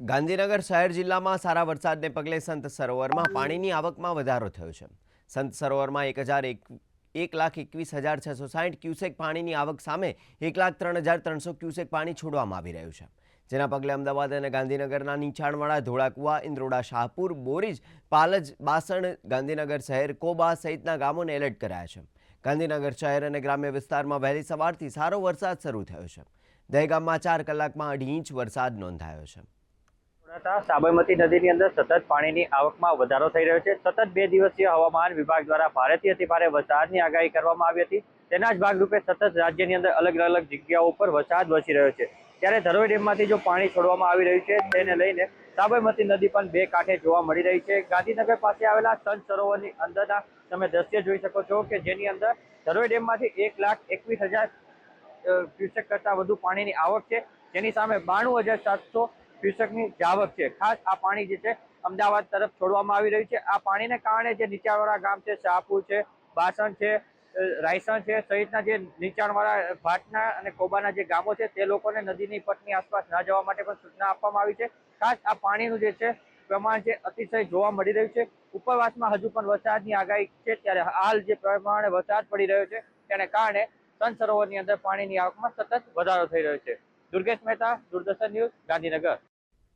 ગાંધીનગર શહેર જિલ્લામાં સારા વરસાદને પગલે સંત સરોવરમાં પાણીની આવકમાં વધારો થયો છે। સંત સરોવરમાં 1,21,660 ક્યુસેક પાણીની આવક સામે 1,03,300 ક્યુસેક પાણી છોડવામાં આવી રહ્યું છે, જેના પગલે અમદાવાદ અને ગાંધીનગરના નીચાણવાળા ધોળાકુવા, ઇન્દ્રોડા, શાહપુર, બોરીજ, પાલજ, બાસણ, ગાંધીનગર શહેર, કોબા સહિતના ગામોને એલર્ટ કરાયા છે। ગાંધીનગર શહેર અને ગ્રામ્ય વિસ્તારમાં વહેલી સવારથી સારો વરસાદ શરૂ થયો છે। દહેગામમાં 4 કલાકમાં 2.5 ઇંચ વરસાદ નોંધાયો છે। સાબરમતી નદીની અંદર સતત પાણીની આવકમાં વધારો થઈ રહ્યો છે। સતત 2 દિવસીય હવામાન વિભાગ દ્વારા ભારેથી અતિભારે વરસાદની આગાહી કરવામાં આવી હતી। તેના જ ભાગરૂપે સતત રાજ્યની અંદર અલગ અલગ જગ્યાઓ પર વરસાદ વરસી રહ્યો છે। ત્યારે ધરોઈ ડેમમાંથી જો પાણી છોડવામાં આવી રહ્યું છે, તેને લઈને સાબરમતી નદી પણ બે કાંઠે જોવા મળી રહી છે। ગાંધીનગર પાસે આવેલા સંત સરોવરની અંદરના તમે દ્રશ્ય જોઈ શકો છો કે જેની અંદર ધરોઈ ડેમમાંથી 1,21,000 ક્યુસેક કરતાં વધુ પાણીની આવક છે, જેની સામે 92,700 ક્યુસેકની જાવક છે। ખાસ આ પાણી જે છે અમદાવાદ તરફ છોડવામાં આવી રહ્યું છે। આ પાણીને કારણે જે નીચાણવાળા ગામ છે, શાહપુર છે, બાસણ છે, રાયસણ છે સહિતના જે નીચાણવાળા ભાટના અને કોબાના જે ગામો છે તે લોકોને નદીની પટની આસપાસ ન જવા માટે પણ સૂચના આપવામાં આવી છે। ખાસ આ પાણીનું જે છે પ્રમાણ છે અતિશય જોવા મળી રહ્યું છે। ઉપરવાસમાં હજુ પણ વરસાદની આગાહી છે, ત્યારે હાલ જે પ્રમાણે વરસાદ પડી રહ્યો છે તેને કારણે સંત સરોવરની અંદર પાણીની આવકમાં સતત વધારો થઈ રહ્યો છે। દુર્ગેશ મહેતા, દૂરદર્શન ન્યૂઝ, ગાંધીનગર।